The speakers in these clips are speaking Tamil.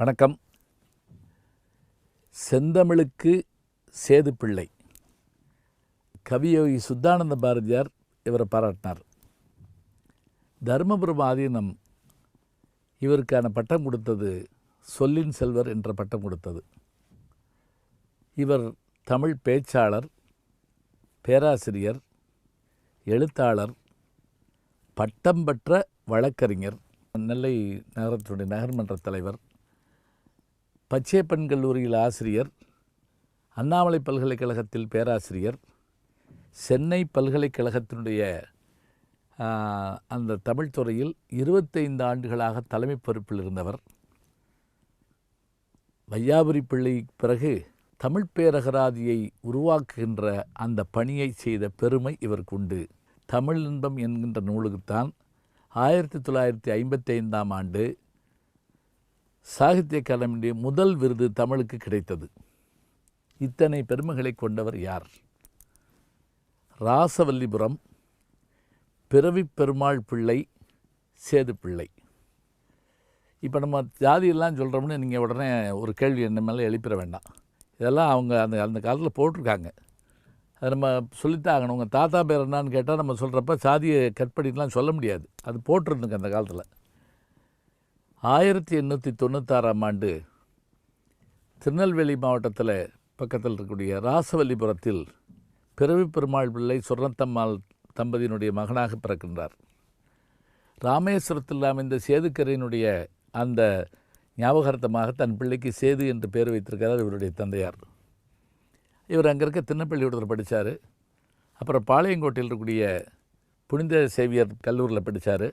வணக்கம். செந்தமிழுக்கு சேதுப்பிள்ளை கவியோகி சுத்தானந்த பாரதியார் இவரை பாராட்டினார். தருமபுரம் ஆதீனம் இவருக்கான பட்டம் கொடுத்தது சொல்லின் செல்வர் என்ற பட்டம் கொடுத்தது. இவர் தமிழ் பேச்சாளர், பேராசிரியர், எழுத்தாளர், பட்டம் பெற்ற வழக்கறிஞர், நெல்லை நகரத்தினுடைய நகர்மன்ற தலைவர், பச்சையப்பன் கல்லூரியில் ஆசிரியர், அண்ணாமலை பல்கலைக்கழகத்தில் பேராசிரியர், சென்னை பல்கலைக்கழகத்தினுடைய அந்த தமிழ் துறையில் 25 ஆண்டுகளாக தலைமை பொறுப்பில் இருந்தவர். வையாபுரி பிள்ளை பிறகு தமிழ் பேரகராதியை உருவாக்குகின்ற அந்த பணியை செய்த பெருமை இவருக்கு உண்டு. தமிழ் இன்பம் என்கின்ற நூலுக்குத்தான் 1955ஆம் ஆண்டு சாகித்ய அகாடமியுடைய முதல் விருது தமிழுக்கு கிடைத்தது. இத்தனை பெருமைகளை கொண்டவர் யார்? ராசவல்லிபுரம் பிறவி பெருமாள் பிள்ளை சேதுப்பிள்ளை. இப்போ நம்ம ஜாதியெல்லாம் சொல்கிறோம்னு நீங்கள் உடனே ஒரு கேள்வி என்ன மேலே எழுப்பிட வேண்டாம். இதெல்லாம் அவங்க அந்த காலத்தில் போட்டிருக்காங்க. அதை நம்ம சொல்லித்தான் ஆகணும். உங்கள் தாத்தா பேர் என்னான்னு கேட்டால் நம்ம சொல்கிறப்ப சாதியை கற்படிலாம் சொல்ல முடியாது. அது போட்டிருந்துங்க அந்த காலத்தில். 1896ஆம் ஆண்டு திருநெல்வேலி மாவட்டத்தில் பக்கத்தில் இருக்கக்கூடிய ராசவல்லிபுரத்தில் பிறவி பெருமாள் பிள்ளை சொர்ணத்தம்மாள் தம்பதியினுடைய மகனாக பிறக்கின்றார். ராமேஸ்வரத்தில் அமைந்த சேதுக்கரையினுடைய அந்த ஞாபகார்த்தமாக தன் பிள்ளைக்கு சேது என்று பேர் வைத்திருக்கிறார் இவருடைய தந்தையார். இவர் அங்கே இருக்க திண்ணப்பள்ளிக்கூடத்தில் படித்தார். அப்புறம் பாளையங்கோட்டையில் இருக்கக்கூடிய புனித சேவியர் கல்லூரியில் படித்தார்.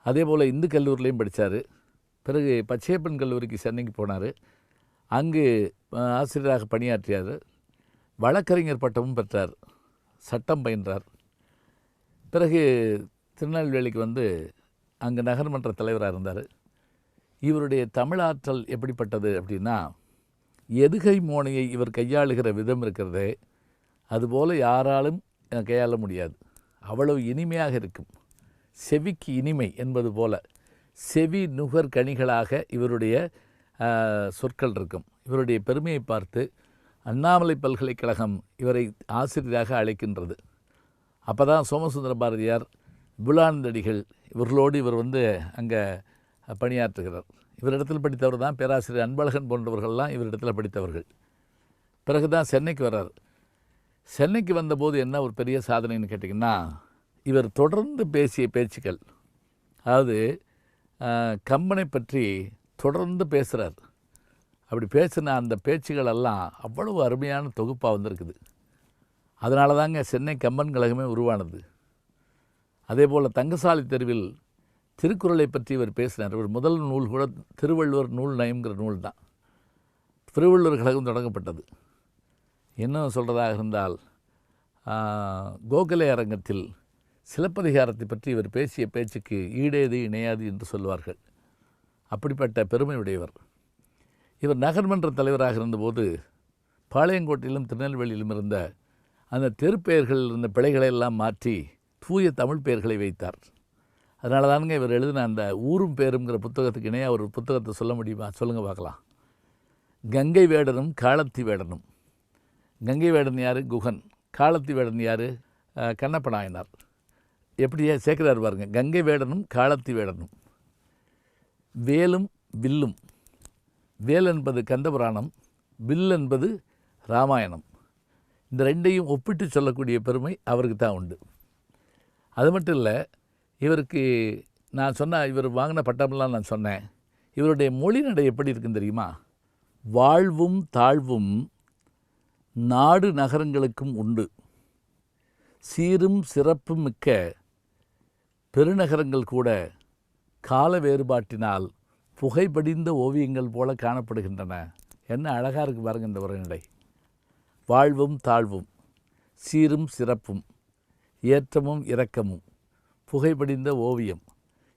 அதே போல் இந்து கல்லூரிலையும் படித்தார். பிறகு பச்சையப்பன் கல்லூரிக்கு சென்னைக்கு போனார். அங்கு ஆசிரியராக பணியாற்றியார். வழக்கறிஞர் பட்டமும் பெற்றார். சட்டம் பயின்றார். பிறகு திருநெல்வேலிக்கு வந்து அங்கே நகர்மன்ற தலைவராக இருந்தார். இவருடைய தமிழாற்றல் எப்படிப்பட்டது அப்படின்னா, எதுகை மோனையை இவர் கையாளுகிற விதம் இருக்கிறதே, அதுபோல் யாராலும் கையாள முடியாது. அவ்வளவு இனிமையாக இருக்கும். செவிக்கு இனிமை என்பது போல செவி நுகர் கனிகளாக இவருடைய சொற்கள் இருக்கும். இவருடைய பெருமையை பார்த்து அண்ணாமலை பல்கலைக்கழகம் இவரை ஆசிரியராக அழைக்கின்றது. அப்போ தான் சோமசுந்தர பாரதியார், விபுலானந்தடிகள் இவர்களோடு இவர் வந்து அங்கே பணியாற்றுகிறார். இவரிடத்தில் படித்தவர் தான் பேராசிரியர் அன்பழகன் போன்றவர்கள்லாம் இவரிடத்தில் படித்தவர்கள். பிறகு தான் சென்னைக்கு வர்றார். சென்னைக்கு வந்தபோது என்ன ஒரு பெரிய சாதனைன்னு கேட்டிங்கன்னா, இவர் தொடர்ந்து பேசிய பேச்சுக்கள், அதாவது கம்பனை பற்றி தொடர்ந்து பேசுகிறார். அப்படி பேசின அந்த பேச்சுகளெல்லாம் அவ்வளவு அருமையான தொகுப்பாக வந்திருக்குது. அதனால தாங்க சென்னை கம்பன் கழகமே உருவானது. அதே போல் தங்கசாலை தெருவில் திருக்குறளை பற்றி இவர் பேசினார். இவர் முதல் நூல் கூட திருவள்ளுவர் நூல் நயம்ங்கிற நூல் தான். திருவள்ளுவர் கழகம் தொடங்கப்பட்டது. இன்னும் சொல்கிறதாக இருந்தால் கோகலே அரங்கத்தில் சிலப்பதிகாரத்தை பற்றி இவர் பேசிய பேச்சுக்கு ஈடேது இணையாது என்று சொல்வார்கள். அப்படிப்பட்ட பெருமையுடையவர். இவர் நகர்மன்ற தலைவராக இருந்தபோது பாளையங்கோட்டையிலும் திருநெல்வேலியிலும் இருந்த அந்த தெருப்பெயர்களில் இருந்த பிழைகளை எல்லாம் மாற்றி தூய தமிழ் பெயர்களை வைத்தார். அதனால தானுங்க இவர் எழுதின அந்த ஊரும் பேருங்கிற புத்தகத்துக்கு இணையாக ஒரு புத்தகத்தை சொல்ல முடியுமா? சொல்லுங்கள் பார்க்கலாம். கங்கை வேடனும் காலத்தி வேடனும். கங்கை வேடன் யார்? குகன். காலத்தி வேடன் யார்? கண்ணப்ப நாயனார். எப்படியா சேர்க்கிறார் பாருங்க. கங்கை வேடனும் காலத்தி வேடனும். வேலும் வில்லும். வேல் என்பது கந்தபுராணம், வில் என்பது ராமாயணம். இந்த ரெண்டையும் ஒப்பிட்டு சொல்லக்கூடிய பெருமை அவருக்கு தான் உண்டு. அது மட்டும் இல்லை, இவருக்கு நான் இவர் வாங்கின பட்டமெல்லாம் நான் சொன்னேன். இவருடைய மொழி நடை எப்படி இருக்குன்னு தெரியுமா? வாழ்வும் தாழ்வும் நாடு நகரங்களுக்கும் உண்டு, சீரும் சிறப்பும் மிக்க பெருநகரங்கள் கூட கால வேறுபாட்டினால் புகைப்படிந்த ஓவியங்கள் போல காணப்படுகின்றன. என்ன அழகாக இருக்குது பாருங்க இந்த உரைநடை. வாழ்வும் தாழ்வும், சீரும் சிறப்பும், ஏற்றமும் இரக்கமும், புகைப்படிந்த ஓவியம்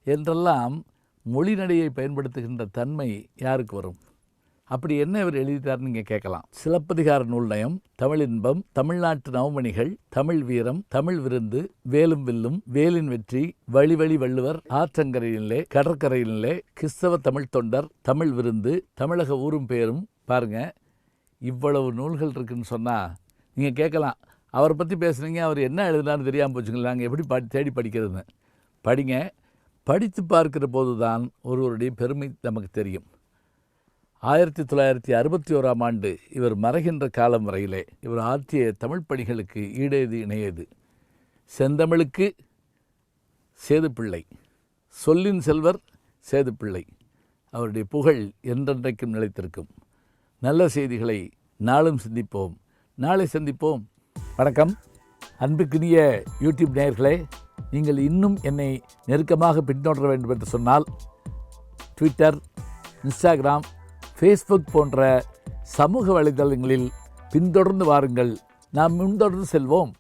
என்றெல்லாம் மொழிநடையை பயன்படுத்துகின்ற தன்மை யாருக்கு வரும்? அப்படி என்ன இவர் எழுதிட்டார்னு நீங்கள் கேட்கலாம். சிலப்பதிகார நூல் நயம், தமிழின்பம், தமிழ்நாட்டு நவமணிகள், தமிழ் வீரம், தமிழ் விருந்து, வேலும் வில்லும், வேலின் வெற்றி, வழி வழி வள்ளுவர், ஆற்றங்கரையிலே, கடற்கரையிலே, கிறிஸ்தவ தமிழ் தொண்டர், தமிழ் விருந்து, தமிழக ஊரும் பேரும். பாருங்க, இவ்வளவு நூல்கள் இருக்குன்னு சொன்னால் நீங்கள் கேட்கலாம், அவரை பற்றி பேசுகிறீங்க, அவர் என்ன எழுதுனான்னு தெரியாமல் போச்சுங்களா, நாங்கள் எப்படி தேடி படிக்கிறதுன்னு. படிங்க. படித்து பார்க்கிற போது தான் ஒருவருடைய பெருமை நமக்கு தெரியும். 1961ஆம் ஆண்டு இவர் மறைகின்ற காலம் வரையிலே இவர் ஆற்றிய தமிழ் பணிகளுக்கு ஈடேது இணையது. செந்தமிழுக்கு சேதுப்பிள்ளை, சொல்லின் செல்வர் சேதுப்பிள்ளை. அவருடைய புகழ் என்றென்றைக்கும் நிலைத்திருக்கும். நல்ல செய்திகளை நாளும் சிந்திப்போம், நாளை சந்திப்போம். வணக்கம். அன்புக்குரிய யூடியூப் நேயர்களே, நீங்கள் இன்னும் என்னை நெருக்கமாக பின்தொடர வேண்டும் என்று சொன்னால் ட்விட்டர், இன்ஸ்டாகிராம், ஃபேஸ்புக் போன்ற சமூக வலைதளங்களில் பின்தொடர்ந்து வாருங்கள். நாம் முன்தொடர்ந்து செல்வோம்.